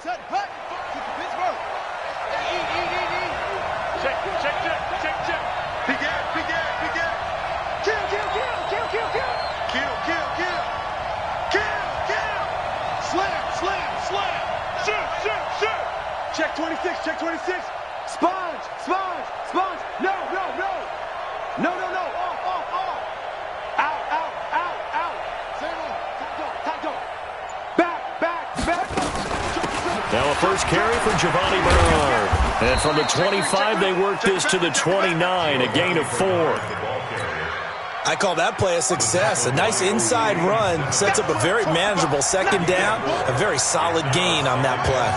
Set, hut. Pittsburgh. Check. Big air. Kill. Slam. Shoot. Check 26. Sponge. No. Off. Out. Tight go. Back. Now a first carry for Giovanni Bernard. And from the 25, they work this to the 29, a gain of 4. I call that play a success. A nice inside run sets up a very manageable second down, a very solid gain on that play.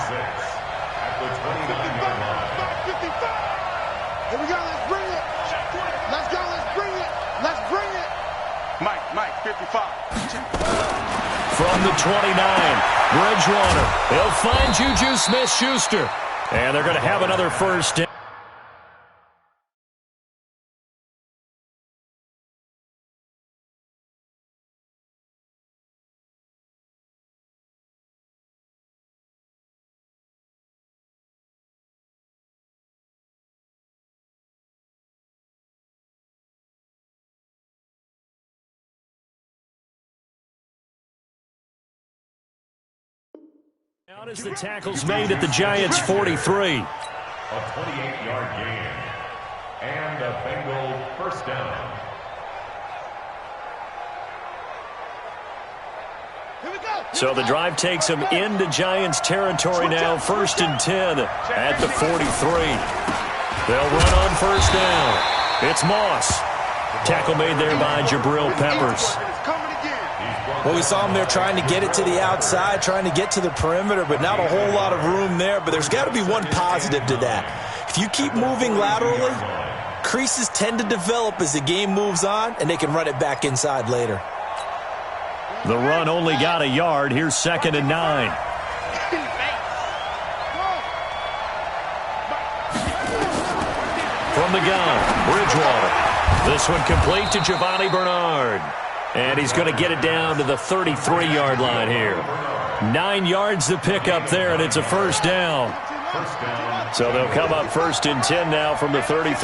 Here we go, let's bring it. Let's bring it. Mike, 55. From the 29, Bridgewater. He'll find Juju Smith-Schuster. And they're going to have another first down. Out as the tackle's made at the Giants' 43. A 28-yard gain. And a Bengal first down. Here we go. So the drive takes them into Giants territory now, 1st and 10 at the 43. They'll run on first down. It's Moss. Tackle made there by Jabril Peppers. Well, we saw him there trying to get it to the outside, trying to get to the perimeter, but not a whole lot of room there. But there's got to be one positive to that. If you keep moving laterally, creases tend to develop as the game moves on, and they can run it back inside later. The run only got a yard. Here's 2nd and 9. From the gun, Bridgewater. This one complete to Giovanni Bernard. And he's going to get it down to the 33-yard line here. 9 yards to pick up there, and it's a first down. So they'll come up 1st and 10 now from the 33.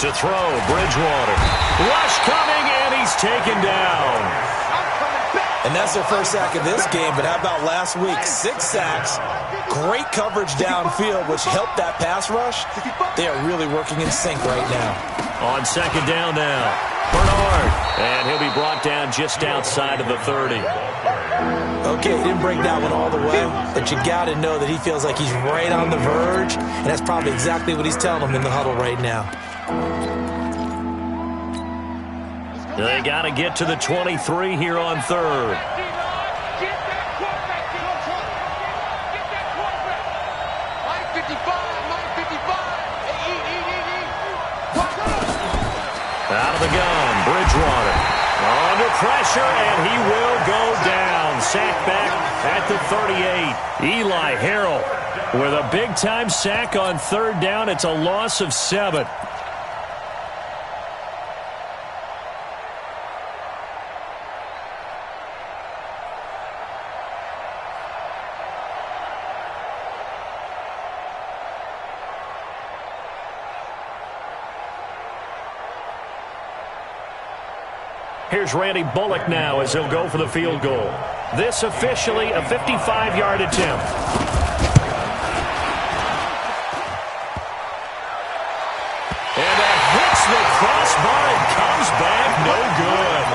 To throw, Bridgewater. Rush coming, and he's taken down. And that's their first sack of this game, but how about last week? 6 sacks, great coverage downfield, which helped that pass rush. They are really working in sync right now. On 2nd down now, Bernard. And he'll be brought down just outside of the 30. Okay, he didn't break that one all the way, but you got to know that he feels like he's right on the verge, and that's probably exactly what he's telling them in the huddle right now. They got to get to the 23 here on 3rd. Out of the gun, Bridgewater. Under pressure, and he will go down. Sack back at the 38. Eli Harrell with a big-time sack on 3rd down. It's a loss of 7. Here's Randy Bullock now as he'll go for the field goal. This officially a 55-yard attempt. And that hits the crossbar and comes back no good.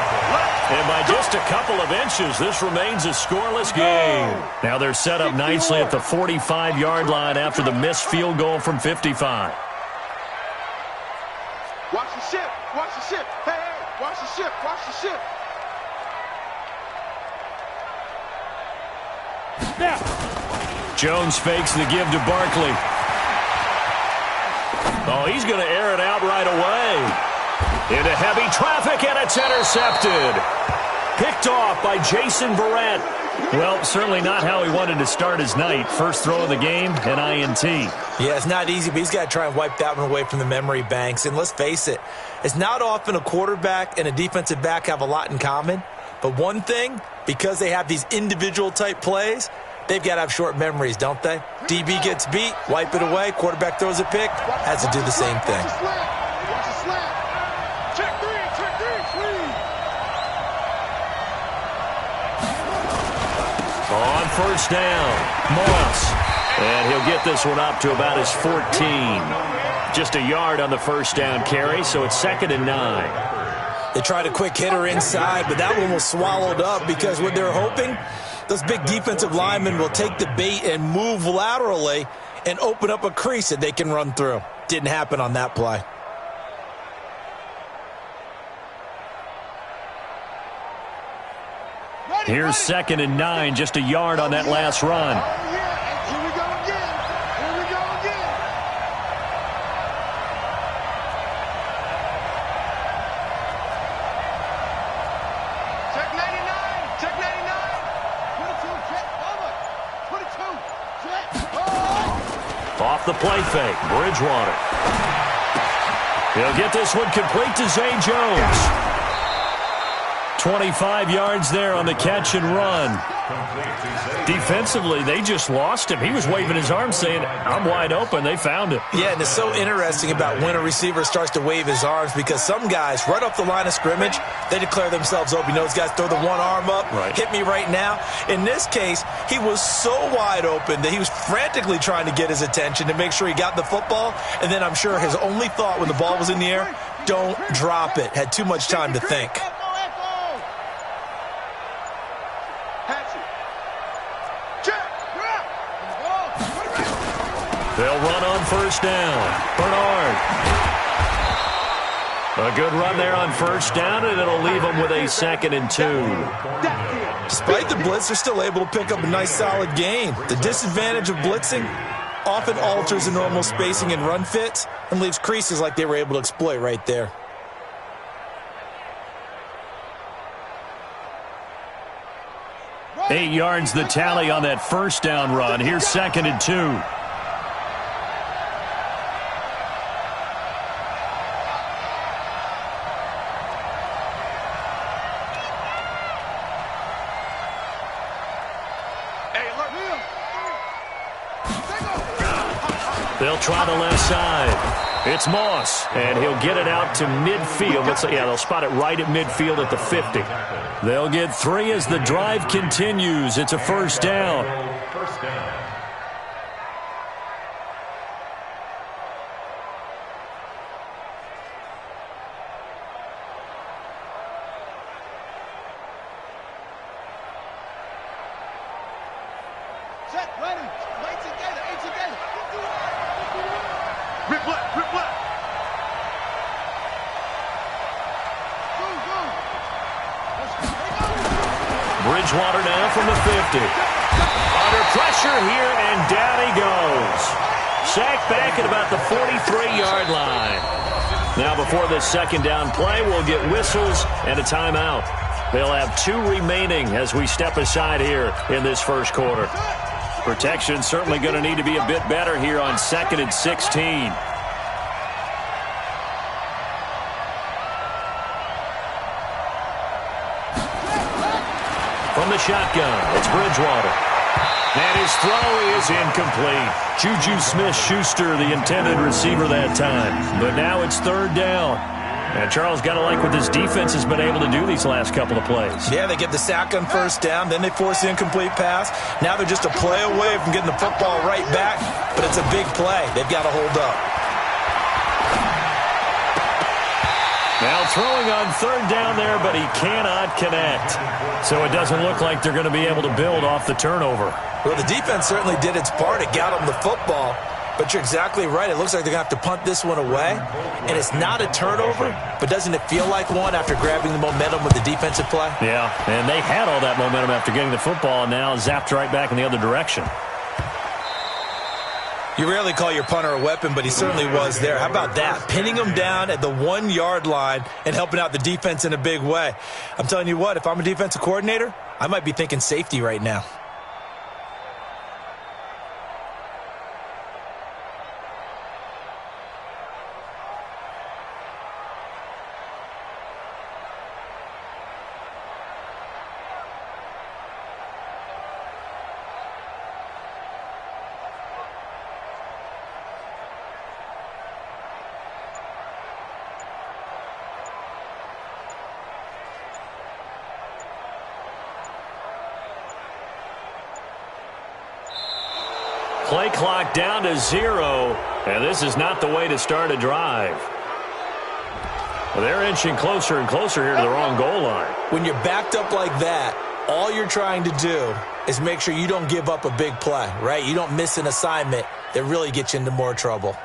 And by just a couple of inches, this remains a scoreless game. Now they're set up nicely at the 45-yard line after the missed field goal from 55. Watch the ship. Hey, watch the ship. Now, Jones fakes the give to Barkley. Oh, he's going to air it out right away. Into heavy traffic, and it's intercepted. Picked off by Jason Verrett. Well, certainly not how he wanted to start his night. First throw of the game, an INT. Yeah, it's not easy, but he's got to try and wipe that one away from the memory banks. And let's face it, it's not often a quarterback and a defensive back have a lot in common. But one thing, because they have these individual type plays, they've got to have short memories, don't they? DB gets beat, wipe it away, quarterback throws a pick, has to do the same thing. On first down, Moss. And he'll get this one up to about his 14. Just a yard on the first down carry, so it's 2nd and 9. They tried a quick hitter inside, but that one was swallowed up because what they're hoping, those big defensive linemen will take the bait and move laterally and open up a crease that they can run through. Didn't happen on that play. Here's 2nd and 9, just a yard on that last run. Oh, yeah. Here we go again. Here we go again. Check 99. Check 99. 22. Check. Over. 22. Check. Oh. Off the play fake, Bridgewater. He'll get this one complete to Zay Jones. 25 yards there on the catch and run. Defensively, they just lost him. He was waving his arms saying, I'm wide open. They found him. Yeah, and it's so interesting about when a receiver starts to wave his arms because some guys, right off the line of scrimmage, they declare themselves open. You know, those guys throw the one arm up, right. Hit me right now. In this case, he was so wide open that he was frantically trying to get his attention to make sure he got the football. And then I'm sure his only thought when the ball was in the air, don't drop it. Had too much time to think. They'll run on first down. Bernard. A good run there on first down, and it'll leave them with a 2nd and 2. Despite the blitz, they're still able to pick up a nice, solid gain. The disadvantage of blitzing often alters the normal spacing and run fits and leaves creases like they were able to exploit right there. Eight yards the tally on that first down run. Here's 2nd and 2. They'll try the left side. It's Moss, and he'll get it out to midfield. They'll spot it right at midfield at the 50. They'll get 3 as the drive continues. It's a first down. Set, ready. Wait together. Eight together. Rip left. Rip left. Go, go. Bridgewater now from the 50. Under pressure here, and down he goes. Sacked back at about the 43-yard line. Now before this second down play, we'll get whistles and a timeout. They'll have 2 remaining as we step aside here in this first quarter. Protection certainly going to need to be a bit better here on 2nd and 16. From the shotgun, it's Bridgewater. And his throw is incomplete. Juju Smith-Schuster, the intended receiver that time. But now it's 3rd down. And Charles got to like what this defense has been able to do these last couple of plays. Yeah, they get the sack on first down, then they force the incomplete pass. Now they're just a play away from getting the football right back, but it's a big play. They've got to hold up. Now throwing on 3rd down there, but he cannot connect. So it doesn't look like they're going to be able to build off the turnover. Well, the defense certainly did its part. It got them the football. But you're exactly right. It looks like they're going to have to punt this one away. And it's not a turnover, but doesn't it feel like one after grabbing the momentum with the defensive play? Yeah, and they had all that momentum after getting the football, and now zapped right back in the other direction. You rarely call your punter a weapon, but he certainly was there. How about that? Pinning him down at the 1-yard line and helping out the defense in a big way. I'm telling you what, if I'm a defensive coordinator, I might be thinking safety right now. Play clock down to 0, and this is not the way to start a drive. Well, they're inching closer and closer here to the wrong goal line. When you're backed up like that, all you're trying to do is make sure you don't give up a big play, right? You don't miss an assignment that really gets you into more trouble.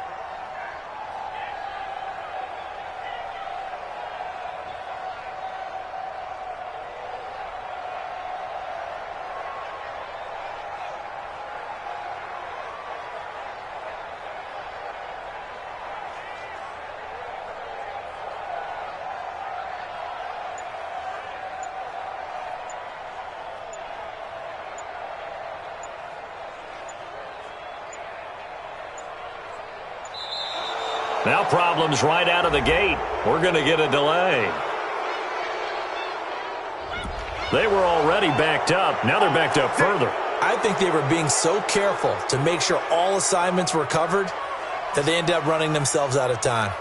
Now problems right out of the gate. We're going to get a delay. They were already backed up. Now they're backed up further. I think they were being so careful to make sure all assignments were covered that they ended up running themselves out of time.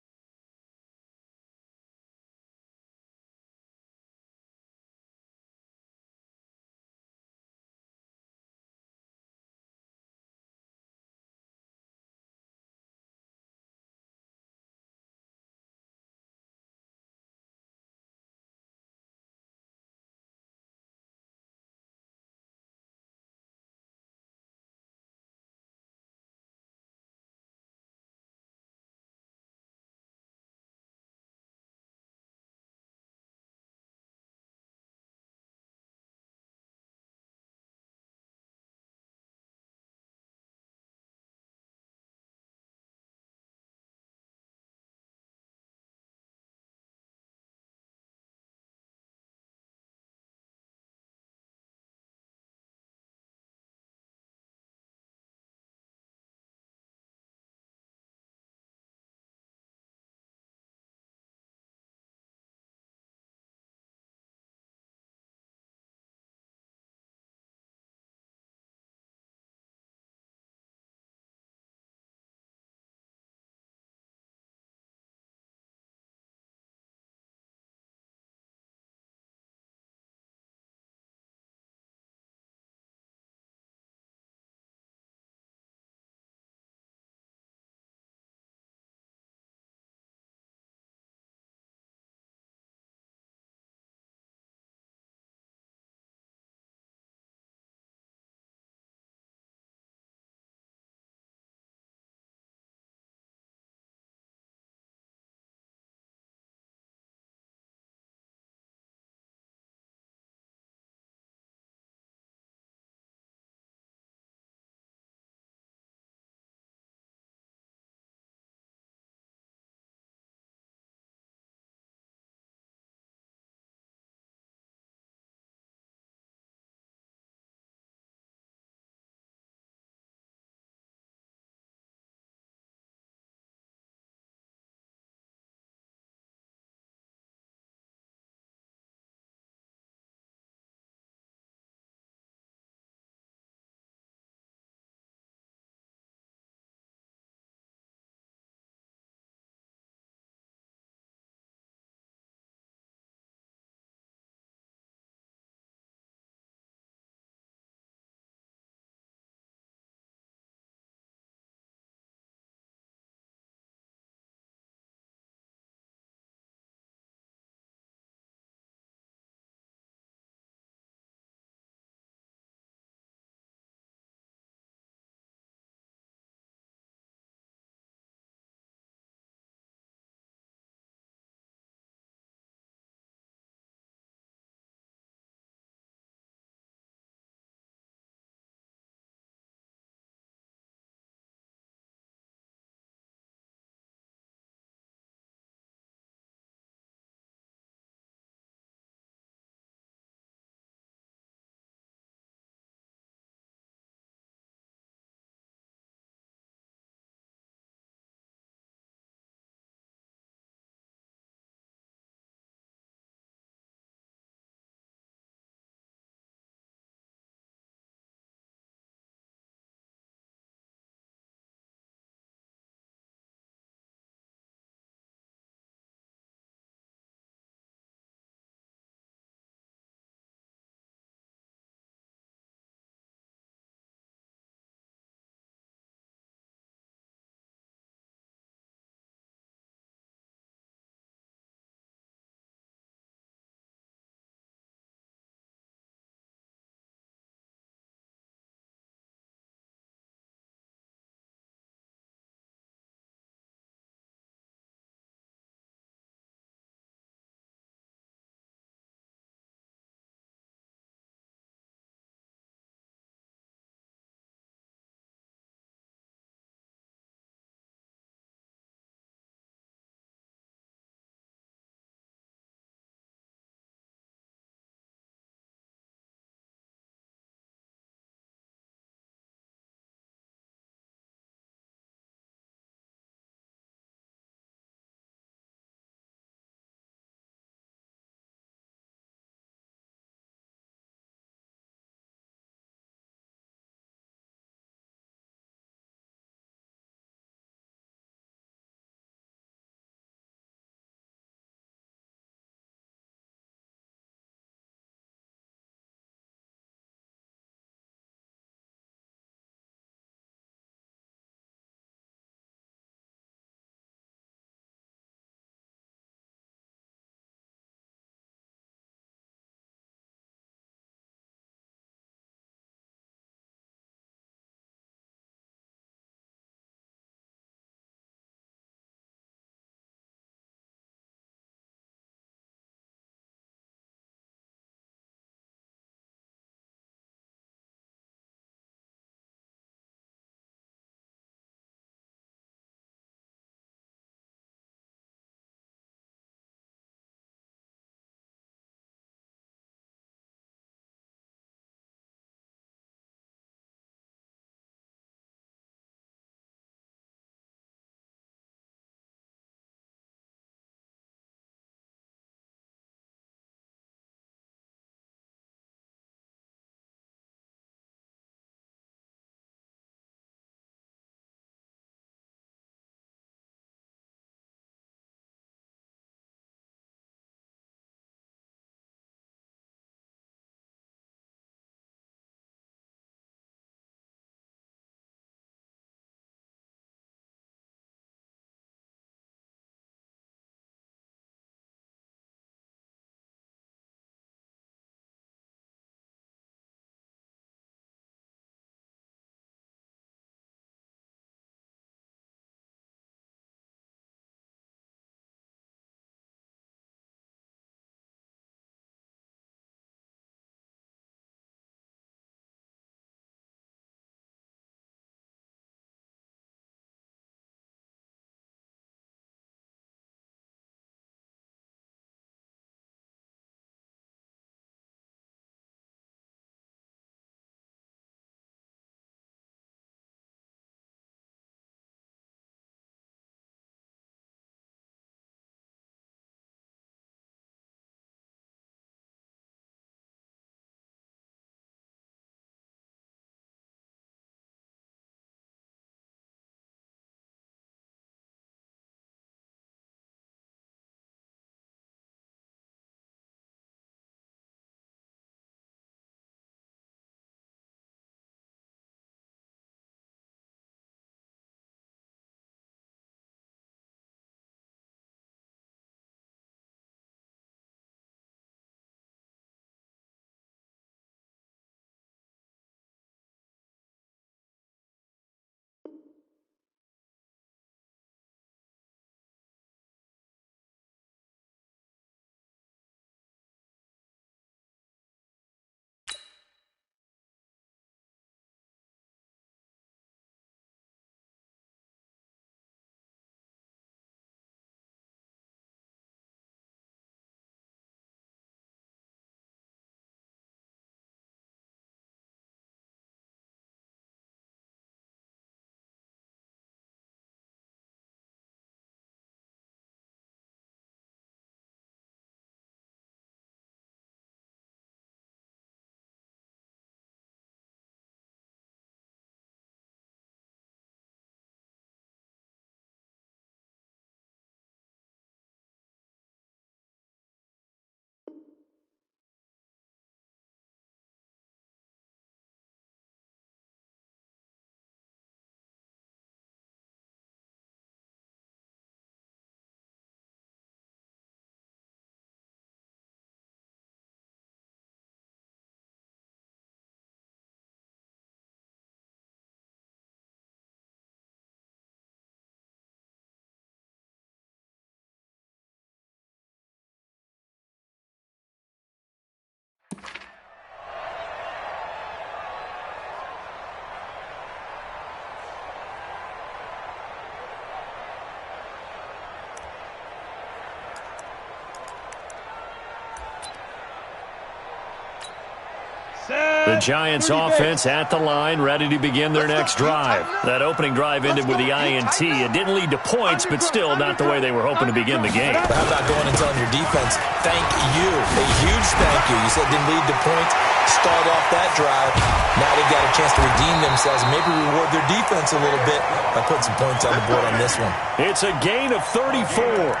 Giants offense at the line, ready to begin their next drive. That opening drive ended with the INT. It didn't lead to points, but still not the way they were hoping to begin the game. How about going and telling your defense, thank you, a huge thank you. You said it didn't lead to points, start off that drive. Now they've got a chance to redeem themselves and maybe reward their defense a little bit by putting some points on the board on this one. It's a gain of 34.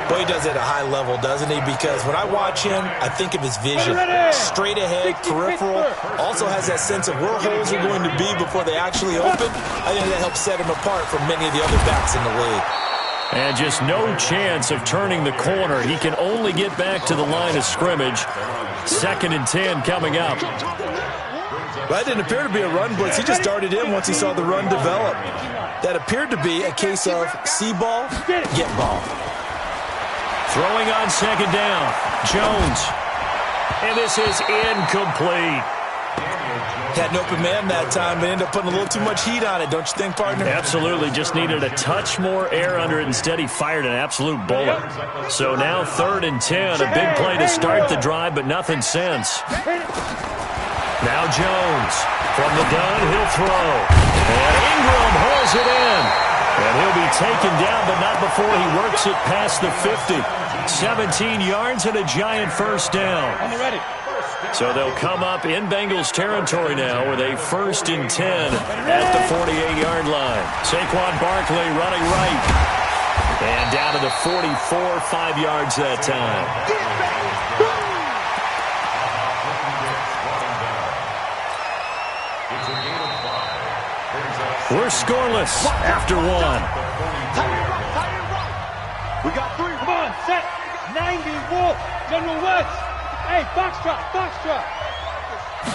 Well, he does it at a high level, doesn't he? Because when I watch him, I think of his vision. Straight ahead, peripheral. Also has that sense of where holes are going to be before they actually open. I think that helps set him apart from many of the other backs in the league. And just no chance of turning the corner. He can only get back to the line of scrimmage. 2nd and 10 coming up. Well, that didn't appear to be a run blitz. He just darted in once he saw the run develop. That appeared to be a case of see ball, get ball. Throwing on 2nd down. Jones. And this is incomplete. Had an open man that time, but ended up putting a little too much heat on it, don't you think, partner? Absolutely. Just needed a touch more air under it. Instead, he fired an absolute bullet. So now 3rd and 10. A big play to start the drive, but nothing since. Now Jones. From the gun, he'll throw. And Ingram hauls it in. And he'll be taken down, but not before he works it past the 50. 17 yards and a Giant first down. I'm ready. So they'll come up in Bengals territory now with a 1st and 10 at the 48-yard line. Saquon Barkley running right. And down to the 44, 5 yards that time. We're scoreless after 1. We got 3. Come on, set. 90 Wolf. General West. Hey, box drop.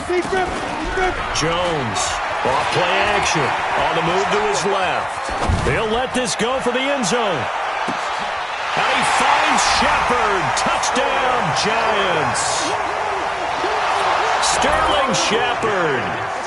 Deep grip. Jones, off play action, on the move to his left. They'll let this go for the end zone. And he finds Shepard. Touchdown, Giants. Sterling Shepard,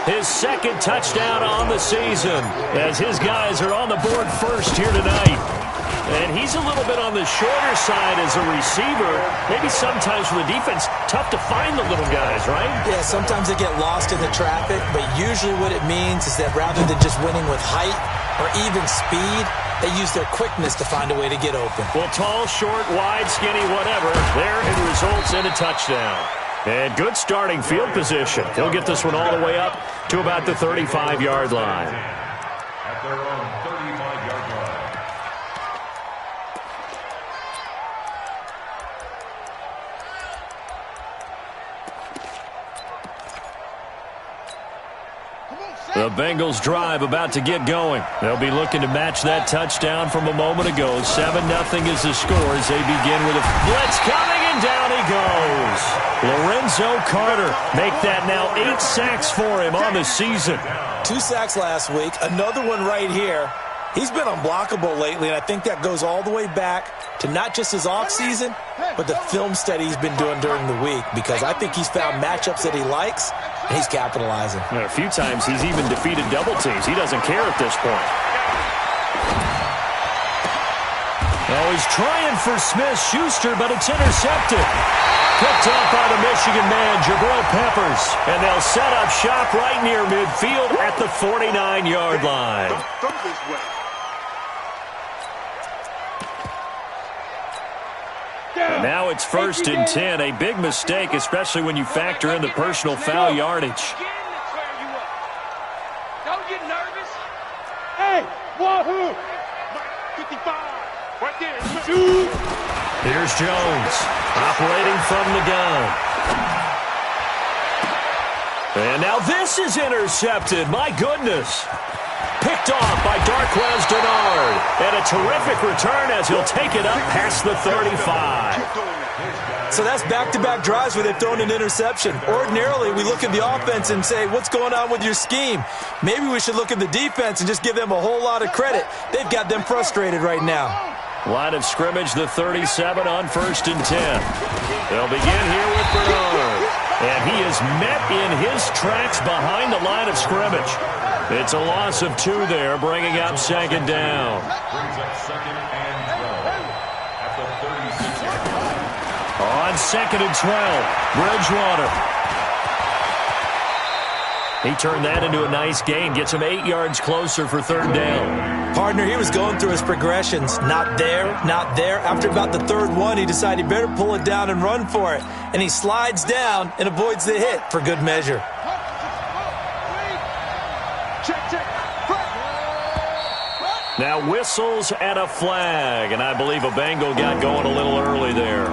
his 2nd touchdown on the season, as his guys are on the board first here tonight. And he's a little bit on the shorter side as a receiver. Maybe sometimes for the defense, tough to find the little guys, right? Yeah, sometimes they get lost in the traffic, but usually what it means is that rather than just winning with height or even speed, they use their quickness to find a way to get open. Well, tall, short, wide, skinny, whatever, there it results in a touchdown. And good starting field position. He'll get this one all the way up to about the 35-yard line. At their own 35-yard line. The Bengals drive about to get going. They'll be looking to match that touchdown from a moment ago. 7-0 is the score as they begin with a blitz coming, and down he goes. Lorenzo Carter make that now 8 sacks for him on the season. 2 sacks last week, another one right here. He's been unblockable lately, and I think that goes all the way back to not just his offseason, but the film study he's been doing during the week, because I think he's found matchups that he likes, and he's capitalizing. A few times he's even defeated double teams. He doesn't care at this point. Oh, he's trying for Smith-Schuster, but it's intercepted. Picked up by the Michigan man, Jabril Peppers. And they'll set up shop right near midfield at the 49-yard line. Don't this way. And now it's 1st and 10. A big mistake, especially when you factor in the personal foul yardage. Don't get nervous. Hey, wahoo! 55. Right there. Shoot! Here's Jones, operating from the gun. And now this is intercepted. My goodness. Picked off by Darquez Dennard. And a terrific return as he'll take it up past the 35. So that's back-to-back drives where they've thrown an interception. Ordinarily, we look at the offense and say, what's going on with your scheme? Maybe we should look at the defense and just give them a whole lot of credit. They've got them frustrated right now. Line of scrimmage, the 37 on 1st and 10. They'll begin here with Bernard. And he is met in his tracks behind the line of scrimmage. It's a loss of 2 there, bringing up 2nd down. Brings up 2nd and 12 at the 36-yard line. On 2nd and 12, Bridgewater. He turned that into a nice gain, gets him 8 yards closer for third down. Partner, he was going through his progressions. Not there, not there. After about the third one, he decided he better pull it down and run for it. And he slides down and avoids the hit for good measure. Now whistles and a flag, and I believe a Bengal got going a little early there.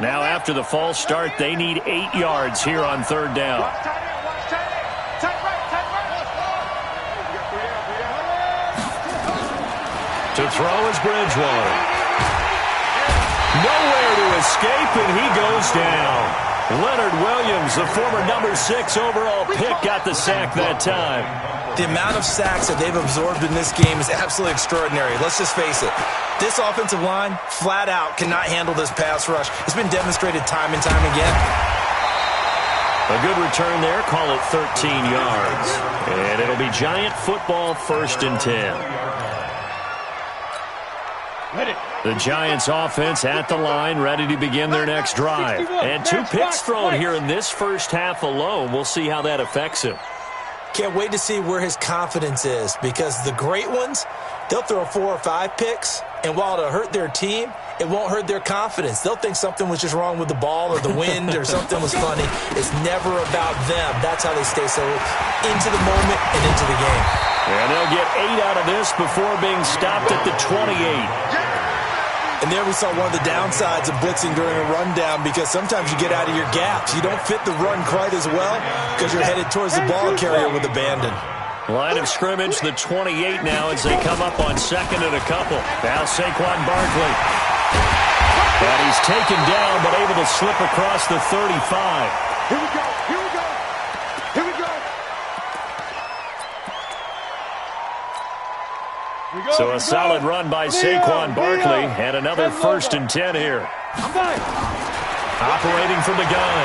Now after the false start, they need 8 yards here on third down. To throw is Bridgewater. Nowhere to escape, and he goes down. Leonard Williams, the former number 6 overall pick, got the sack that time. The amount of sacks that they've absorbed in this game is absolutely extraordinary. Let's just face it. This offensive line, flat out, cannot handle this pass rush. It's been demonstrated time and time again. A good return there. Call it 13 yards. And it'll be Giant football, 1st and 10. The Giants offense at the line, ready to begin their next drive. And 2 picks thrown here in this first half alone. We'll see how that affects him. Can't wait to see where his confidence is, because the great ones, they'll throw 4 or 5 picks, and while it'll hurt their team, it won't hurt their confidence. They'll think something was just wrong with the ball or the wind or something was funny. It's never about them. That's how they stay so into the moment and into the game. And they'll get 8 out of this before being stopped at the 28. And there we saw one of the downsides of blitzing during a rundown, because sometimes you get out of your gaps. You don't fit the run quite as well because you're headed towards the ball carrier with abandon. Line of scrimmage, the 28 now as they come up on 2nd and a couple. Now Saquon Barkley. And he's taken down but able to slip across the 35. Here we go. Here we go. Here we go. So a solid run by Saquon Barkley, and another 1st and 10 here. Operating from the gun,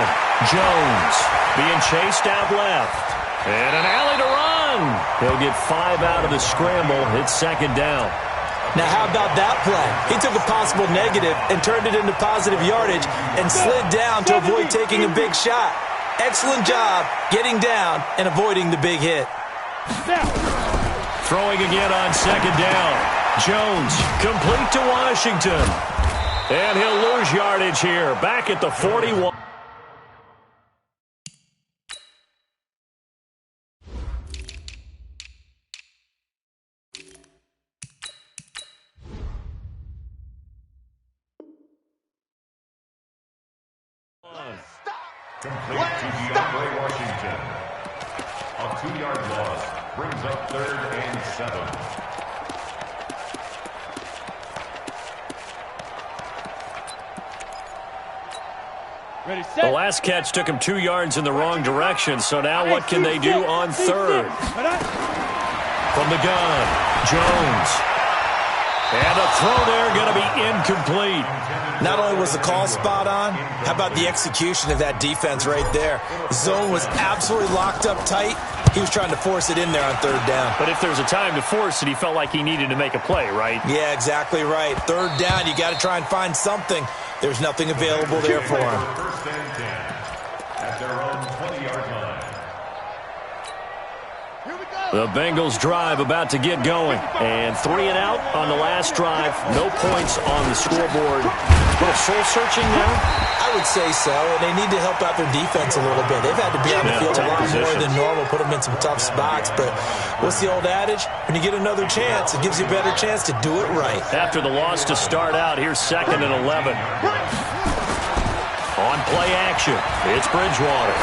Jones being chased out left. And an alley to run. He'll get 5 out of the scramble. It's 2nd down. Now how about that play? He took a possible negative and turned it into positive yardage and slid down to avoid taking a big shot. Excellent job getting down and avoiding the big hit. Throwing again on 2nd down. Jones, complete to Washington. And he'll lose yardage here, back at the 41. Complete to DeAndre Washington. A 2-yard loss brings up 3rd and 7. Ready, set. The last catch took him 2 yards in the wrong direction, so now what can they do on 3rd? From the gun, Jones. And a throw there going to be incomplete. Not only was the call spot on, how about the execution of that defense right there? Zone was absolutely locked up tight. He was trying to force it in there on 3rd down. But if there's a time to force it, he felt like he needed to make a play, right? Yeah, exactly right. 3rd down, you got to try and find something. There's nothing available there for him. 1st and 10 at their own 20-yard line. The Bengals drive about to get going. And 3 and out on the last drive. No points on the scoreboard. A little soul-searching now? I would say so, and they need to help out their defense a little bit. They've had to be on the field a lot more than normal, put them in some tough spots. But what's the old adage? When you get another chance, it gives you a better chance to do it right. After the loss to start out, here's 2nd and 11. On play action, it's Bridgewater.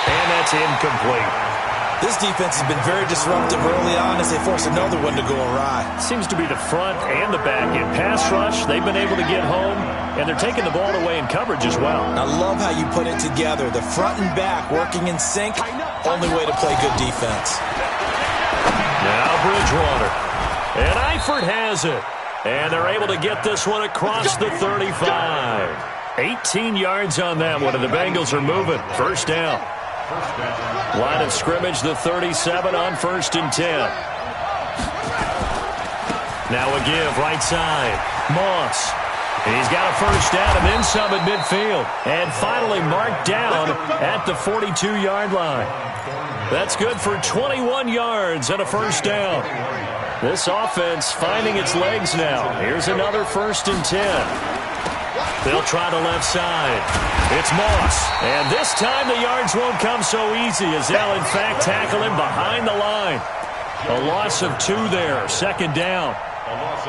And that's incomplete. This defense has been very disruptive early on as they force another one to go awry. Seems to be the front and the back. In pass rush, they've been able to get home, and they're taking the ball away in coverage as well. I love how you put it together. The front and back working in sync, only way to play good defense. Now Bridgewater. And Eifert has it. And they're able to get this one across the 35. 18 yards on that one, and the Bengals are moving. 1st down. Line of scrimmage, the 37 on 1st and 10. Now a give right side. Moss. He's got a first down and then some at midfield. And finally marked down at the 42-yard line. That's good for 21 yards and a first down. This offense finding its legs now. Here's another 1st and 10. They'll try the left side. It's Moss. And this time the yards won't come so easy as they'll in fact tackle him behind the line. A loss of 2 there. 2nd down.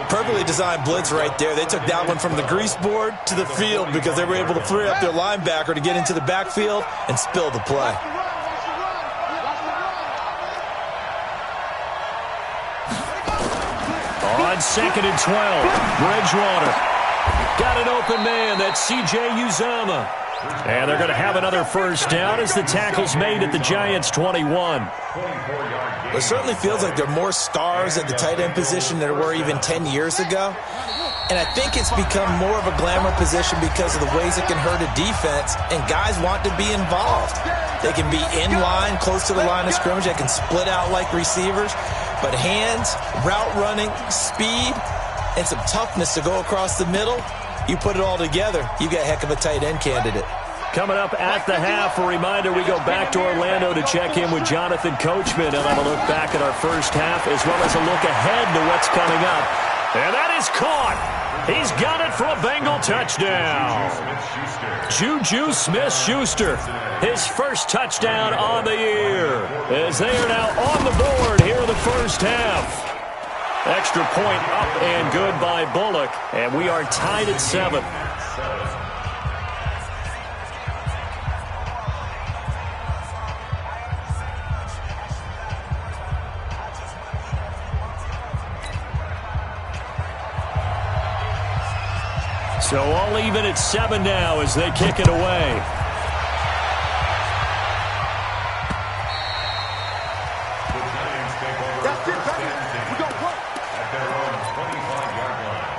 Perfectly designed blitz right there. They took that one from the grease board to the field because they were able to free up their linebacker to get into the backfield and spill the play. On 2nd and 12, Bridgewater. Got an open man. That's C.J. Uzomah. And they're going to have another first down as the tackle's made at the Giants' 21. It certainly feels like there are more stars at the tight end position than there were even 10 years ago. And I think it's become more of a glamour position because of the ways it can hurt a defense, and guys want to be involved. They can be in line, close to the line of scrimmage. They can split out like receivers. But hands, route running, speed, and some toughness to go across the middle, you put it all together, you got a heck of a tight end candidate. Coming up at the half, a reminder, we go back to Orlando to check in with Jonathan Coachman and have a look back at our first half as well as a look ahead to what's coming up. And that is caught. He's got it for a Bengal touchdown. Juju Smith-Schuster, his first touchdown on the year, as they are now on the board here in the first half. Extra point up and good by Bullock, and we are tied at 7. So all even at 7 now as they kick it away. That's it, baby. We gon' work. At their own 25-yard line.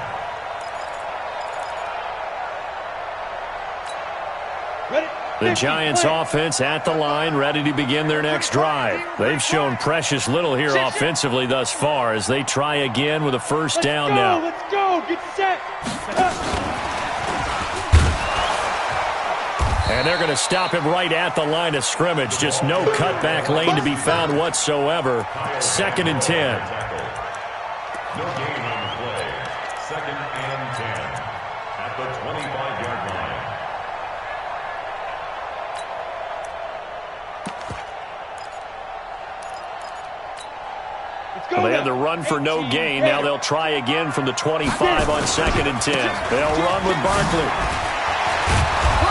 Ready? The Giants offense at the line, ready to begin their next drive. They've shown precious little here offensively thus far as they try again with a first down now. Let's go. Get set. And they're going to stop him right at the line of scrimmage. Just no cutback lane to be found whatsoever. 2nd and 10. No gain on the play. 2nd and 10 at the 25-yard line. Let's go. Well, they had the run for no gain. Now they'll try again from the 25 on 2nd and 10. They'll run with Barkley.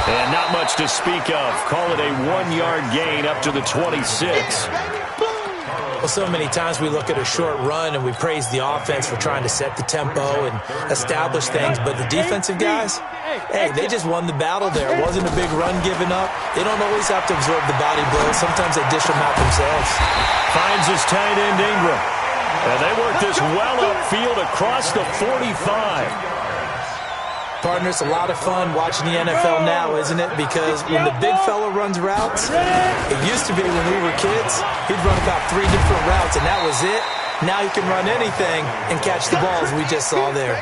And not much to speak of. Call it a 1-yard gain up to the 26. Well, so many times we look at a short run and we praise the offense for trying to set the tempo and establish things. But the defensive guys, hey, they just won the battle there. It wasn't a big run given up. They don't always have to absorb the body blows. Sometimes they dish them out themselves. Finds his tight end Ingram. And they work this well upfield across the 45. Partner, it's a lot of fun watching the NFL now, isn't it? Because when the big fella runs routes, it used to be when we were kids, he'd run about 3 different routes, and that was it. Now he can run anything and catch the balls we just saw there.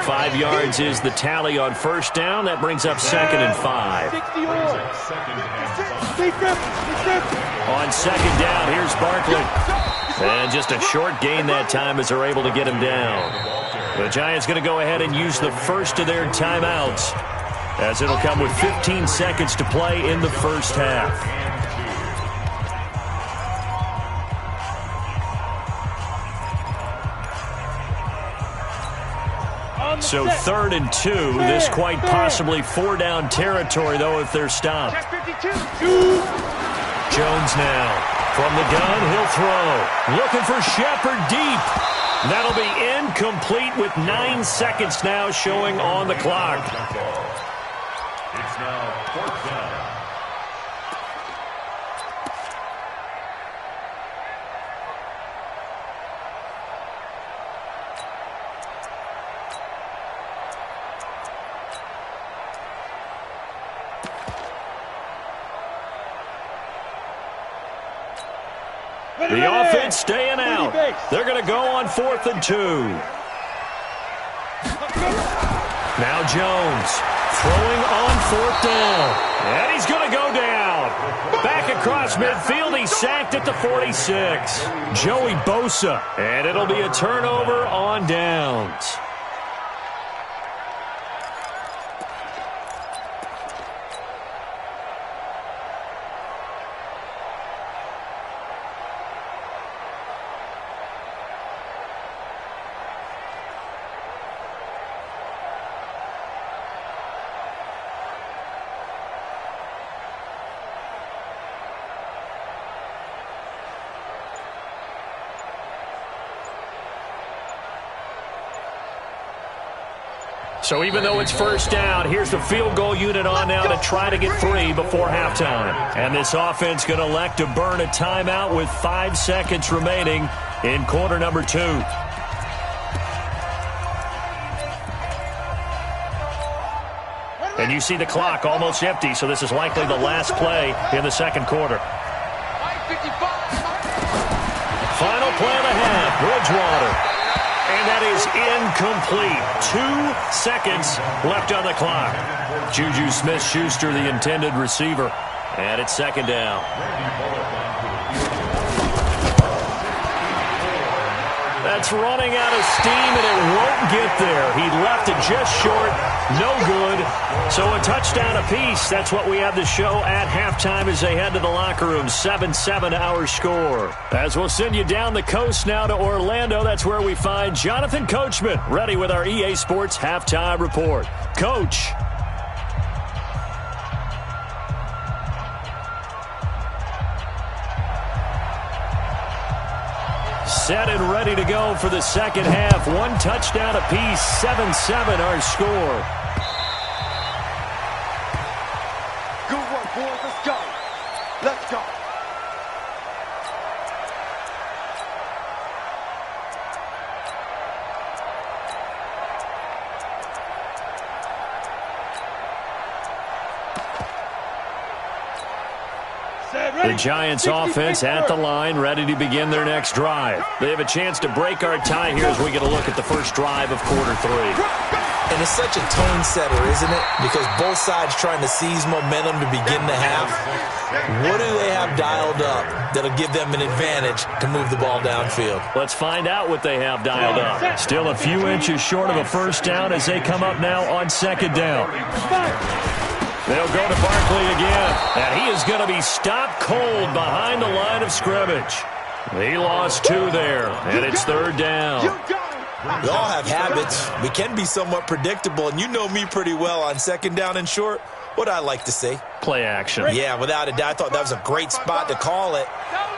5 yards is the tally on first down. That brings up 2nd and 5. On 2nd down, here's Barkley. And just a short gain that time as they're able to get him down. The Giants going to go ahead and use the first of their timeouts as it'll come with 15 seconds to play in the first half. So 3rd and 2. This quite possibly 4-down territory, though, if they're stopped. Jones now. From the gun, he'll throw. Looking for Shepard deep. That'll be incomplete with 9 seconds now showing on the clock. It's now 4th down. The offense staying out. They're going to go on 4th and 2. Now Jones throwing on 4th down. And he's going to go down. Back across midfield, he's sacked at the 46. Joey Bosa. And it'll be a turnover on downs. So even though it's first down, here's the field goal unit on now to try to get 3 before halftime. And this offense going to elect to burn a timeout with 5 seconds remaining in quarter number 2. And you see the clock almost empty, so this is likely the last play in the second quarter. Final play of the half, Bridgewater. And that is incomplete. 2 seconds left on the clock. Juju Smith-Schuster, the intended receiver. And it's second down. That's running out of steam, and it won't get there. He left it just short. No good. So a touchdown apiece. That's what we have to show at halftime as they head to the locker room. 7-7 our score. As we'll send you down the coast now to Orlando, that's where we find Jonathan Coachman ready with our EA Sports Halftime Report. Coach. Set and ready to go for the second half. 1 touchdown apiece, 7-7 our score. Good work, boys. Let's go. Let's go. The Giants offense at the line, ready to begin their next drive. They have a chance to break our tie here as we get a look at the first drive of quarter 3. And it's such a tone setter, isn't it? Because both sides trying to seize momentum to begin the half. What do they have dialed up that'll give them an advantage to move the ball downfield? Let's find out what they have dialed up. Still a few inches short of a first down as they come up now on second down. They'll go to Barkley again, and he is going to be stopped cold behind the line of scrimmage. He lost 2 there, and it's third down. We all have habits. We can be somewhat predictable, and you know me pretty well on second down and short. What I like to see. Play action. Yeah, without a doubt. I thought that was a great spot to call it.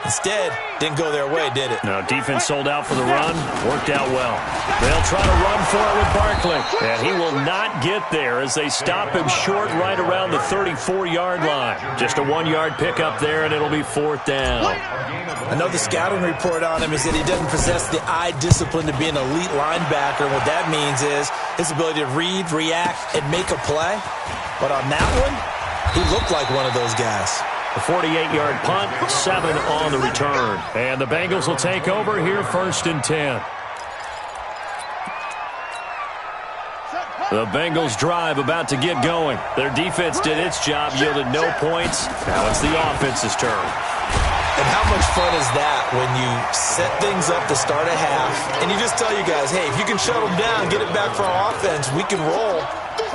Instead, didn't go their way, did it? No, defense sold out for the run. Worked out well. They'll try to run for it with Barkley. And he will not get there as they stop him short right around the 34-yard line. Just a 1-yard pickup there, and it'll be fourth down. I know the scouting report on him is that he doesn't possess the eye discipline to be an elite linebacker. What that means is his ability to read, react, and make a play. But on that one, he looked like one of those guys. A 48-yard punt, 7 on the return. And the Bengals will take over here first and 10. The Bengals drive about to get going. Their defense did its job, yielded no points. Now it's the offense's turn. And how much fun is that when you set things up to start a half and you just tell you guys, hey, if you can shut them down, get it back for our offense, we can roll.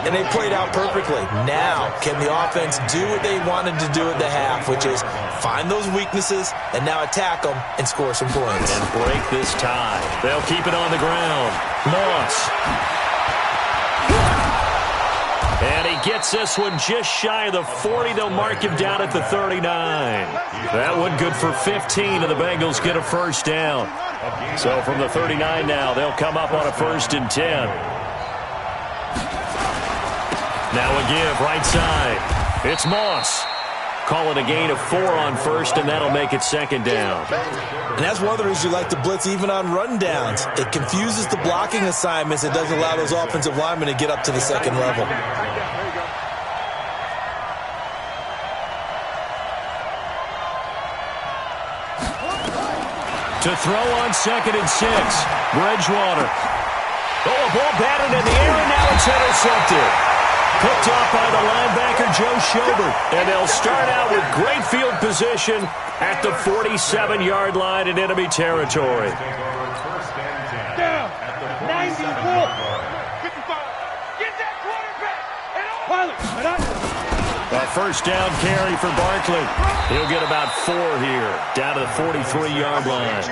And they played out perfectly. Now, can the offense do what they wanted to do at the half, which is find those weaknesses and now attack them and score some points. And break this tie. They'll keep it on the ground. Moss. And he gets this one just shy of the 40. They'll mark him down at the 39. That one good for 15, and the Bengals get a first down. So from the 39 now, they'll come up on a first and 10. Now a give, right side. It's Moss. Call it a gain of 4 on first, and that'll make it second down. And that's one of the reasons you like to blitz even on rundowns. It confuses the blocking assignments. It doesn't allow those offensive linemen to get up to the second level. To throw on 2nd and 6. Bridgewater. Oh, a ball batted in the air, and now it's intercepted. Picked off by the linebacker, Joe Schobert. And they'll start out with great field position at the 47-yard line in enemy territory. Down. 90 Wolf. 55. Get that quarterback. A first down carry for Barkley. He'll get about 4 here, down to the 43-yard line.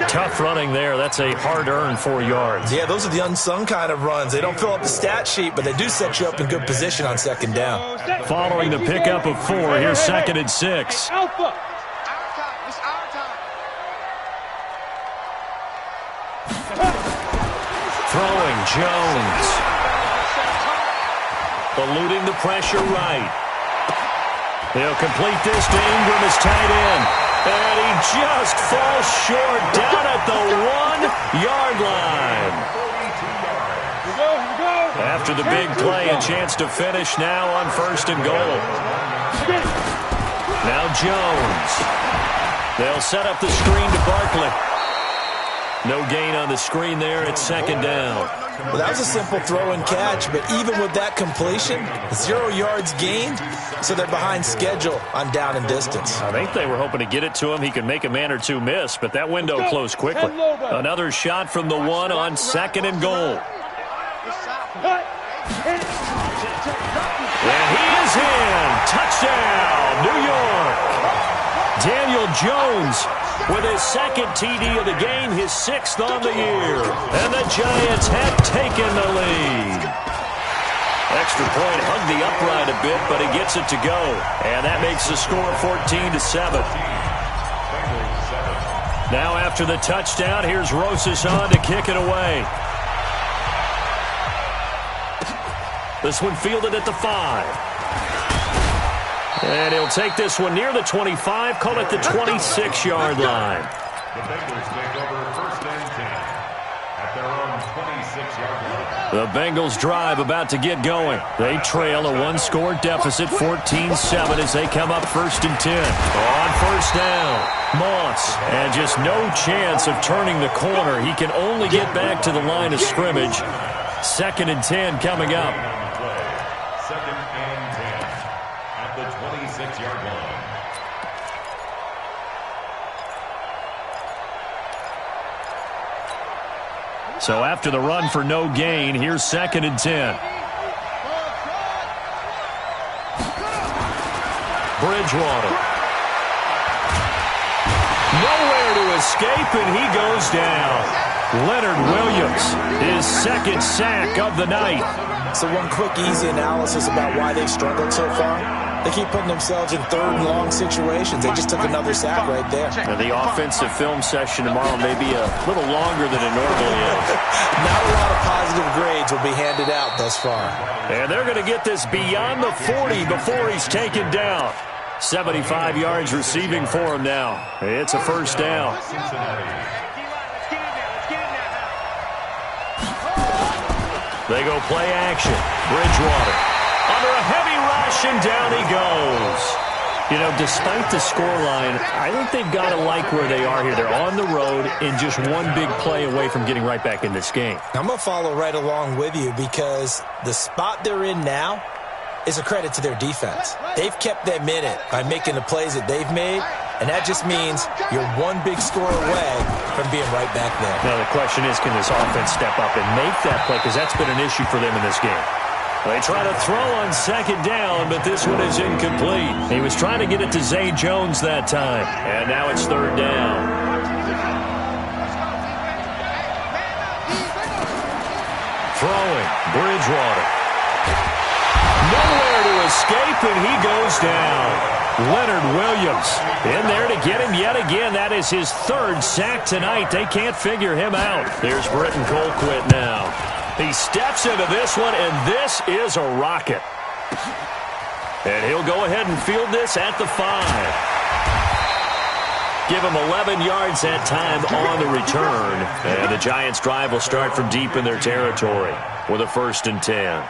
Tough running there. That's a hard-earned 4 yards. Yeah, those are the unsung kind of runs. They don't fill up the stat sheet, but they do set you up in good position on 2nd down. Following the pickup of 4, here's 2nd and 6. Alpha. It's our time. Throwing Jones. Eluding the pressure right. He'll complete this to Ingram as tight end. And he just falls short down at the 1-yard line. After the big play, a chance to finish now on 1st and goal. Now Jones. They'll set up the screen to Barkley. No gain on the screen there at 2nd down. Well, that was a simple throw and catch, but even with that completion, 0 yards gained, so they're behind schedule on down and distance. I think they were hoping to get it to him. He could make a man or two miss, but that window closed quickly. Another shot from the 1 on 2nd and goal. And he is in. Touchdown, New York. Daniel Jones with his 2nd TD of the game, his 6th on the year. And the Giants have taken the lead. Extra point hugged the upright a bit, but he gets it to go. And that makes the score 14-7. Now after the touchdown, here's Rosas on to kick it away. This one fielded at the 5. And he'll take this one near the 25, call it the 26-yard line. The Bengals take over 1st and 10 at their own 26-yard line. The Bengals drive about to get going. They trail a 1-score deficit, 14-7, as they come up 1st and 10. On 1st down, Moss. And just no chance of turning the corner. He can only get back to the line of scrimmage. 2nd and 10 coming up. 2nd and 10 at the 26-yard line. So after the run for no gain, here's 2nd and 10. Bridgewater. Nowhere to escape, and he goes down. Leonard Williams, his 2nd sack of the night. So one quick, easy analysis about why they've struggled so far. They keep putting themselves in 3rd and long situations. They just took another sack right there. And the offensive film session tomorrow may be a little longer than it normally is. Not a lot of positive grades will be handed out thus far. And they're going to get this beyond the 40 before he's taken down. 75 yards receiving for him now. It's a 1st down. They go play action. Bridgewater under a heavy rush, and down he goes. You know, despite the scoreline, I think they've got to like where they are here. They're on the road and just one big play away from getting right back in this game. I'm going to follow right along with you because the spot they're in now is a credit to their defense. They've kept them in it by making the plays that they've made, and that just means you're one big score away from being right back there. Now the question is, can this offense step up and make that play? Because that's been an issue for them in this game. They try to throw on 2nd down, but this one is incomplete. He was trying to get it to Zay Jones that time, and now it's 3rd down. Throwing, Bridgewater. Nowhere to escape, and he goes down. Leonard Williams in there to get him yet again. That is his 3rd sack tonight. They can't figure him out. There's Britton Colquitt now. He steps into this one, and this is a rocket. And he'll go ahead and field this at the 5. Give him 11 yards that time on the return. And the Giants' drive will start from deep in their territory with a 1st and 10.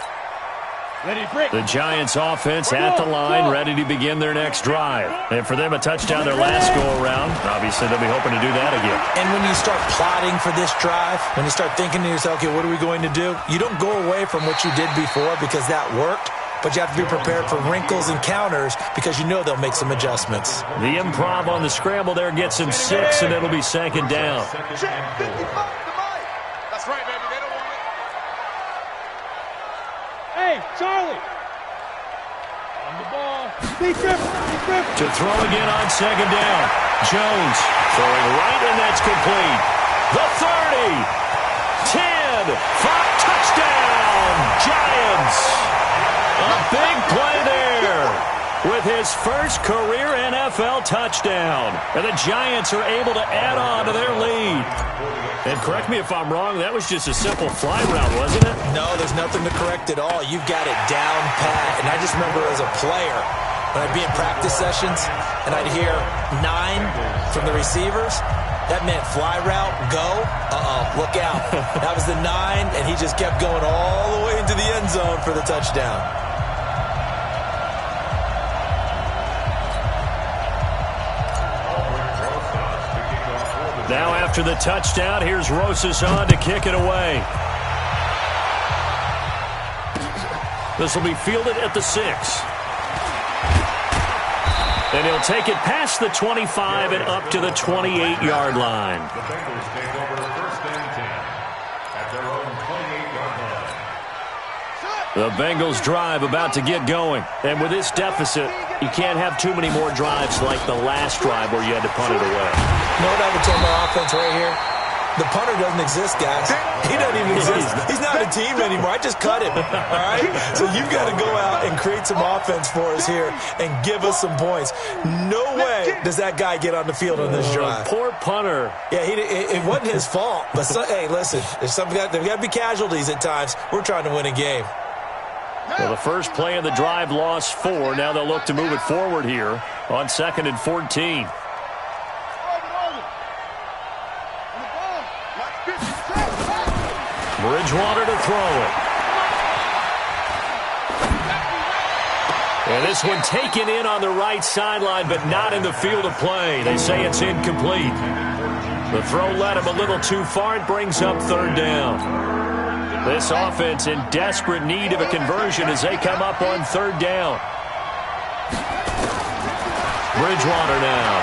The Giants offense at the line, ready to begin their next drive. And for them, a touchdown their last go-around. Obviously, they'll be hoping to do that again. And when you start plotting for this drive, when you start thinking to yourself, okay, what are we going to do? You don't go away from what you did before because that worked, but you have to be prepared for wrinkles and counters because you know they'll make some adjustments. The improv on the scramble there gets him 6, and it'll be second down. That's right, baby. They don't want it. Hey, Charlie. On the ball. Be careful. To throw again on second down. Jones throwing right, and that's complete. The 30, 10, 5, touchdown, Giants. A big play there with his first career NFL touchdown. And the Giants are able to add on to their lead. And correct me if I'm wrong, that was just a simple fly route, wasn't it? No, there's nothing to correct at all. You've got it down pat. And I just remember as a player, when I'd be in practice sessions and I'd hear 9 from the receivers, that meant fly route, go. Look out. That was the 9, and he just kept going all the way into the end zone for the touchdown. Now after the touchdown, here's Rosas on to kick it away. This will be fielded at the 6. And he'll take it past the 25 and up to the 28-yard line. The Bengals take over first and 10 at their own 28-yard line. The Bengals drive about to get going. And with this deficit, you can't have too many more drives like the last drive where you had to punt it away. You know what I would tell my offense right here? The punter doesn't exist, guys. He doesn't even exist. He's not a team anymore. I just cut him, all right? So you've got to go out and create some offense for us here and give us some points. No way does that guy get on the field on this drive. Poor punter. Yeah, it wasn't his fault. But, hey, listen, there's got to be casualties at times. We're trying to win a game. Well, the first play of the drive lost 4. Now they'll look to move it forward here on 2nd and 14. Bridgewater to throw it. And this one taken in on the right sideline, but not in the field of play. They say it's incomplete. The throw led him a little too far. It brings up 3rd down. This offense in desperate need of a conversion as they come up on 3rd down. Bridgewater now.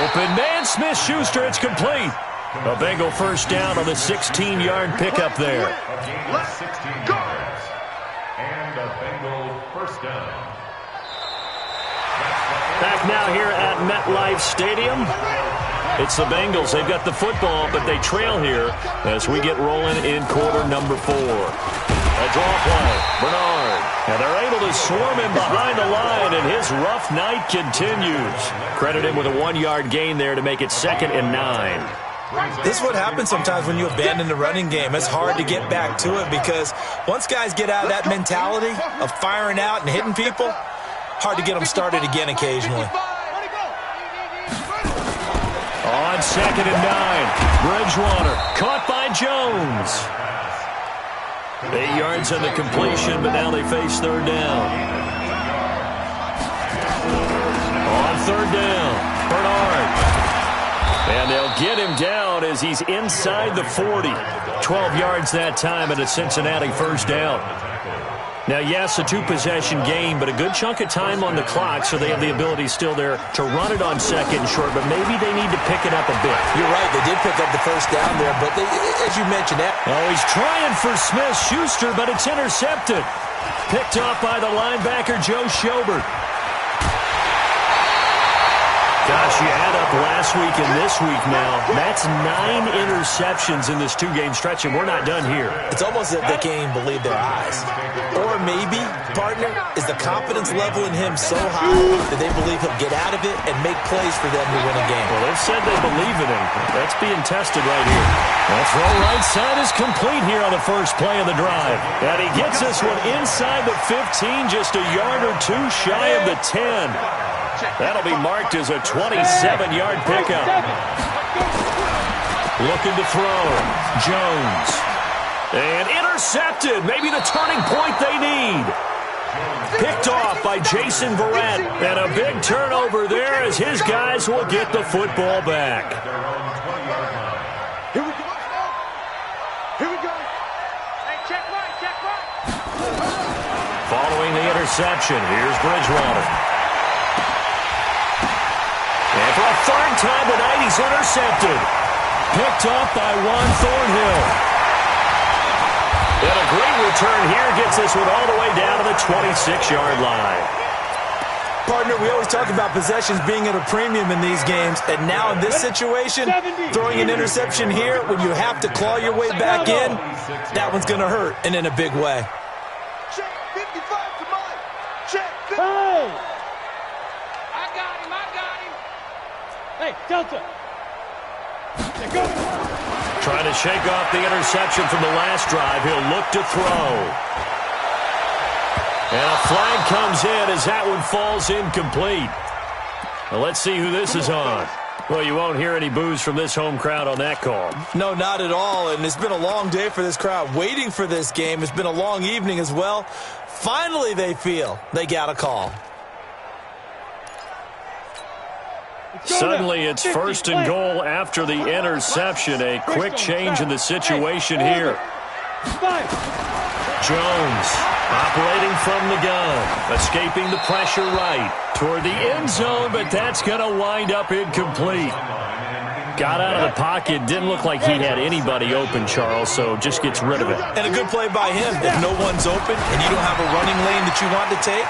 Open man, Smith-Schuster. It's complete. A Bengal first down on the 16-yard pickup there. A gain of 16 yards. And a Bengal first down. Back now here at MetLife Stadium. It's the Bengals. They've got the football, but they trail here as we get rolling in quarter number 4. A draw play. Bernard. And they're able to swarm him behind the line, and his rough night continues. Credit him with a 1-yard gain there to make it 2nd and 9. This is what happens sometimes when you abandon the running game. It's hard to get back to it because once guys get out of that mentality of firing out and hitting people, hard to get them started again occasionally. On 2nd and 9, Bridgewater caught by Jones. 8 yards on the completion, but now they face 3rd down. On 3rd down, Bernard. And they'll get him down as he's inside the 40. 12 yards that time and a Cincinnati first down. Now, yes, a 2-possession game, but a good chunk of time on the clock, so they have the ability still there to run it on 2nd and short, but maybe they need to pick it up a bit. You're right. They did pick up the first down there, but as you mentioned that. Oh, he's trying for Smith-Schuster, but it's intercepted. Picked off by the linebacker, Joe Schobert. Gosh, you add up last week and this week now. That's 9 interceptions in this 2-game stretch, and we're not done here. It's almost as if they can't even believe their eyes. Or maybe, partner, is the confidence level in him so high that they believe he'll get out of it and make plays for them to win a game. Well, they've said they believe in him. That's being tested right here. That throw right side is complete here on the first play of the drive. And he gets this one inside the 15, just a yard or 2 shy of the 10. That'll be marked as a 27-yard pickup. Looking to throw. Jones. And intercepted. Maybe the turning point they need. Picked off by Jason Verrett. And a big turnover there as his guys will get the football back. Here we go. Here we go. Hey, check right. Following the interception, here's Bridgewater. And for a third time tonight, he's intercepted. Picked off by Juan Thornhill. And a great return here gets this one all the way down to the 26-yard line. Partner, we always talk about possessions being at a premium in these games, and now in this situation, throwing an interception here when you have to claw your way back in, that one's going to hurt, and in a big way. Check 55 to Mike. Check 50. Hey! I got him. Hey, Delta. Let's go. Trying to shake off the interception from the last drive. He'll look to throw. And a flag comes in as that one falls incomplete. Well, let's see who this is on. Well, you won't hear any boos from this home crowd on that call. No, not at all, and it's been a long day for this crowd waiting for this game. It's been a long evening as well. Finally, they feel they got a call. Suddenly, it's first and goal after the interception. A quick change in the situation here. Jones operating from the gun, escaping the pressure right toward the end zone, but that's going to wind up incomplete. Got out of the pocket, didn't look like he had anybody open, Charles, so just gets rid of it. And a good play by him. If no one's open and you don't have a running lane that you want to take,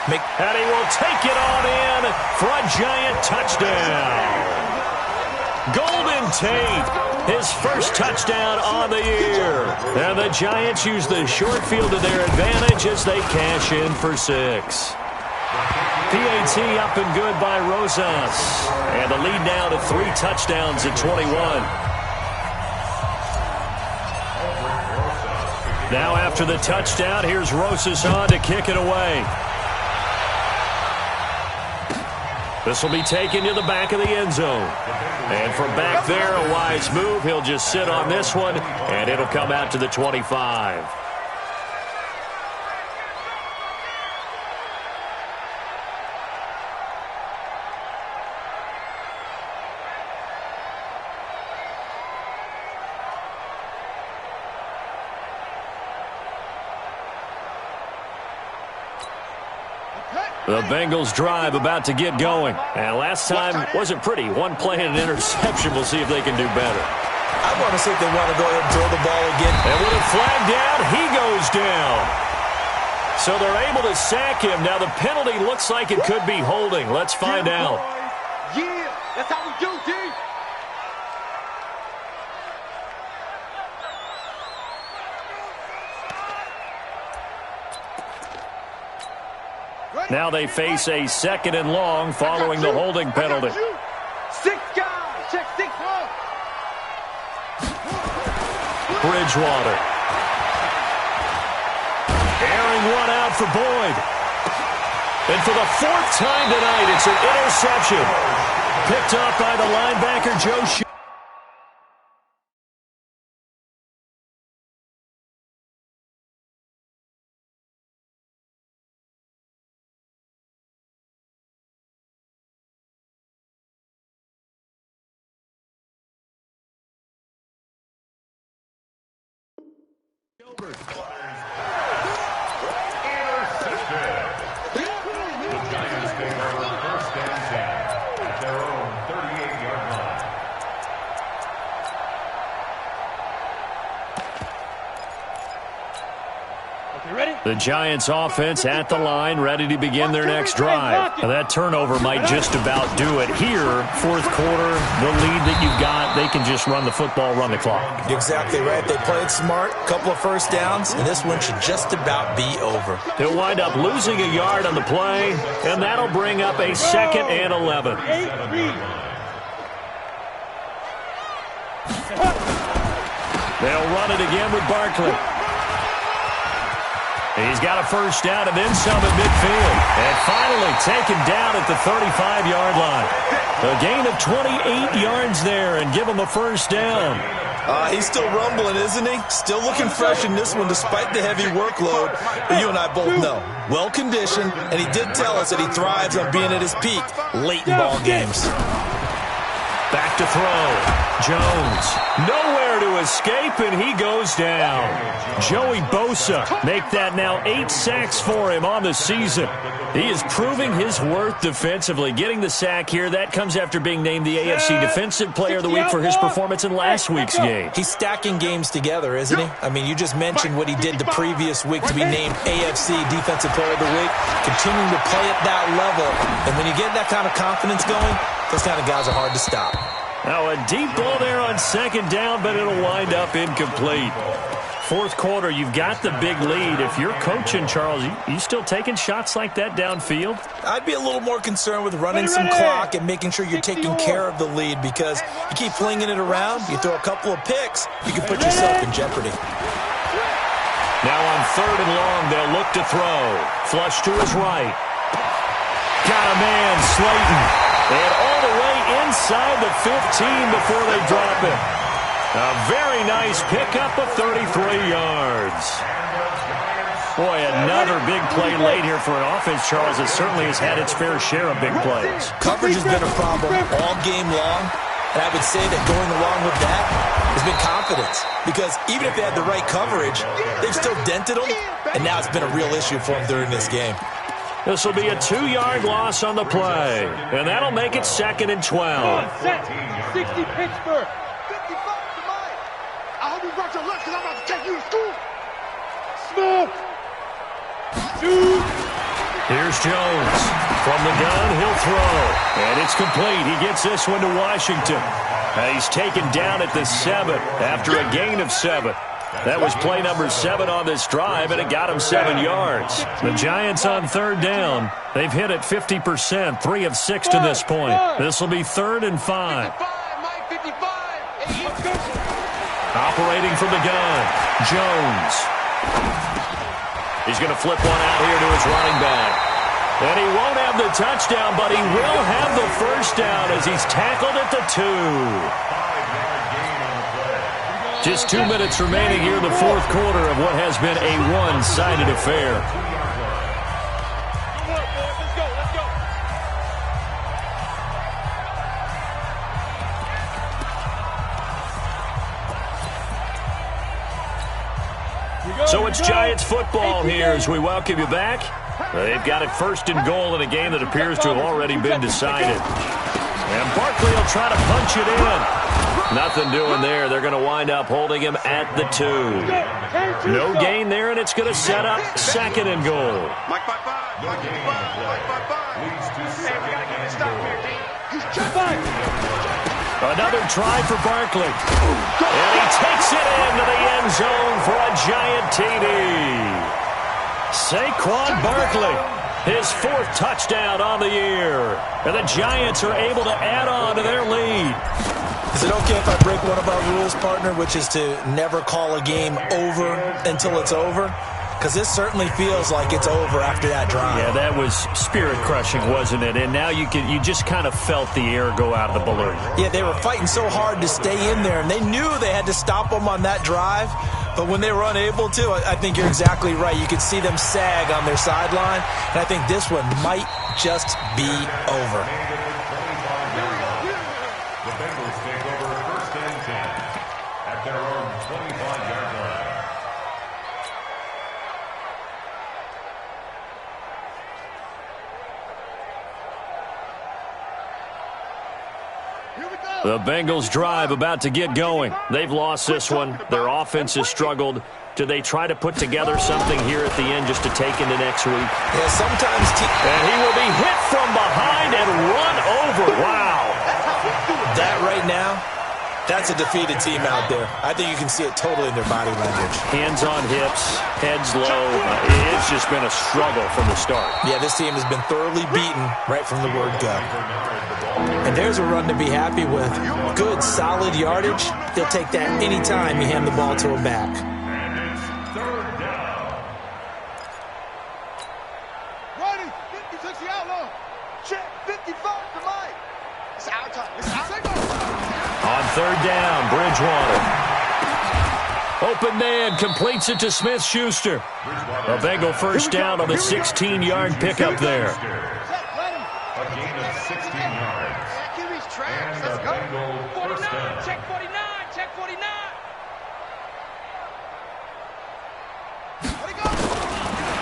and he will take it on in for a giant touchdown. Golden Tate, his first touchdown on the year. And the Giants use the short field to their advantage as they cash in for 6. PAT up and good by Rosas. And the lead now to 3 touchdowns at 21. Now after the touchdown, here's Rosas on to kick it away. This will be taken to the back of the end zone. And from back there, a wise move. He'll just sit on this one, and it'll come out to the 25. The Bengals drive about to get going. And last time wasn't pretty. One play and an interception. We'll see if they can do better. I want to see if they want to go ahead and throw the ball again. And with a flag down, he goes down. So they're able to sack him. Now the penalty looks like it could be holding. Let's find out. Yeah, that's how we do, D. Now they face a 2nd and long following the holding penalty. 6 guys. Check 6 up. Bridgewater. Airing one out for Boyd. And for the 4th time tonight, it's an interception. Picked up by the linebacker, Joe Shea. The Giants offense at the line, ready to begin their next drive. Now that turnover might just about do it here. 4th quarter, the lead that you've got, they can just run the football, run the clock. Exactly right. They played smart, couple of first downs, and this one should just about be over. They'll wind up losing a yard on the play, and that'll bring up a 2nd and 11. They'll run it again with Barkley. He's got a first down and then some at midfield. And finally taken down at the 35-yard line. A gain of 28 yards there and give him a first down. He's still rumbling, isn't he? Still looking fresh in this one despite the heavy workload. But you and I both know, well-conditioned, and he did tell us that he thrives on being at his peak late in ball games. Back to throw. Jones, nowhere to escape, and he goes down. Joey Bosa, make that now 8 sacks for him on the season. He is proving his worth defensively. Getting the sack here, that comes after being named the AFC Defensive Player of the Week for his performance in last week's game. He's stacking games together, isn't he? I mean, you just mentioned what he did the previous week to be named AFC Defensive Player of the Week. Continuing to play at that level. And when you get that kind of confidence going, those kind of guys are hard to stop. Now a deep ball there on second down, but it'll wind up incomplete. Fourth quarter, you've got the big lead. If you're coaching, Charles, you still taking shots like that downfield? I'd be a little more concerned with running some clock and making sure you're taking care of the lead, because you keep flinging it around, you throw a couple of picks, you can put yourself in jeopardy. Now on third and long, they'll look to throw. Flush to his right. Got a man, Slayton. And all the way inside the 15 before they drop it. A very nice pickup of 33 yards. Boy, another big play late here for an offense, Charles, that certainly has had its fair share of big plays. Coverage has been a problem all game long, and I would say that going along with that has been confidence. Because even if they had the right coverage, they've still dented them, and now it's been a real issue for them during this game. This will be a 2-yard loss on the play, and that'll make it 2nd and 12. 60 Pittsburgh. 55 to mine. I hope you brought your lunch because I'm about to take you to school. Smoke. Shoot. Here's Jones. From the gun, he'll throw. And it's complete. He gets this one to Washington. He's taken down at the 7 after a gain of 7. That was play number 7 on this drive, and it got him 7 yards. The Giants on third down. They've hit it 50%, 3 of 6 to this point. This will be 3rd and 5. Operating from the gun, Jones. He's going to flip one out here to his running back. And he won't have the touchdown, but he will have the first down as he's tackled at the 2. Just 2 minutes remaining here in the fourth quarter of what has been a one-sided affair. So it's Giants football here as we welcome you back. They've got it 1st and goal in a game that appears to have already been decided. And Barkley will try to punch it in. Nothing doing there. They're going to wind up holding him at the 2. No gain there, and it's going to set up 2nd and goal. Mike 5-5. Mike 5-5. Hey, we got to get it stopped here, D. Another try for Barkley. And he takes it into the end zone for a Giant TD. Saquon Barkley, his 4th touchdown on the year. And the Giants are able to add on to their lead. Is it okay if I break one of our rules, partner, which is to never call a game over until it's over? Because this certainly feels like it's over after that drive. Yeah, that was spirit-crushing, wasn't it? And now you just kind of felt the air go out of the balloon. Yeah, they were fighting so hard to stay in there, and they knew they had to stop them on that drive. But when they were unable to, I think you're exactly right. You could see them sag on their sideline, and I think this one might just be over. The Bengals take over 1st and 10 at their own 25-yard line. The Bengals drive about to get going. They've lost this one. Their offense has struggled. Do they try to put together something here at the end just to take into next week? Yeah, sometimes. And he will be hit from behind and run over. Wow. That right now, that's a defeated team out there. I think you can see it totally in their body language. Hands on hips, heads low. It's just been a struggle from the start. Yeah, this team has been thoroughly beaten right from the word go. And there's a run to be happy with. Good, solid yardage. They'll take that any time you hand the ball to a back. And it's 3rd down. Ready, 50-60 outlaw. Check, 55 to Mike. It's our time. It's our time. On third down, Bridgewater. Open man completes it to Smith-Schuster. A Bengal first down on the 16-yard pickup there. A gain of 16 yards. And a Bengal first down. Check 49, check 49.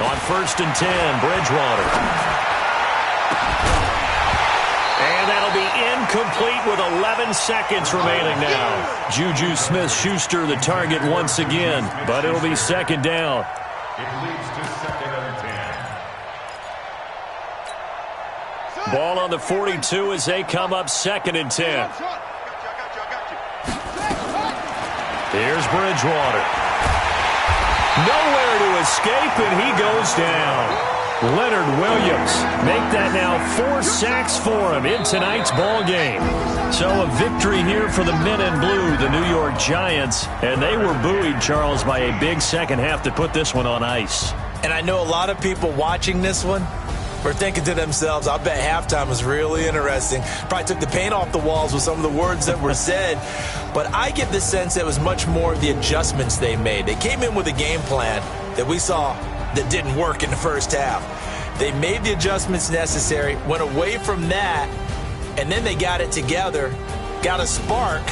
On 1st and 10, Bridgewater. And that'll be incomplete with 11 seconds remaining now. Juju Smith-Schuster the target once again, but it'll be 2nd down. It leads to 2nd and 10. Ball on the 42 as they come up 2nd and 10. Here's Bridgewater. Nowhere to escape, and he goes down. Leonard Williams make that now 4 sacks for him in tonight's ball game. So a victory here for the men in blue, the New York Giants, and they were buoyed, Charles, by a big second half to put this one on ice. And I know a lot of people watching this one were thinking to themselves, I bet halftime was really interesting. Probably took the paint off the walls with some of the words that were said. But I get the sense that it was much more of the adjustments they made. They came in with a game plan that we saw that didn't work in the first half. They made the adjustments necessary, went away from that, and then they got it together, got a spark,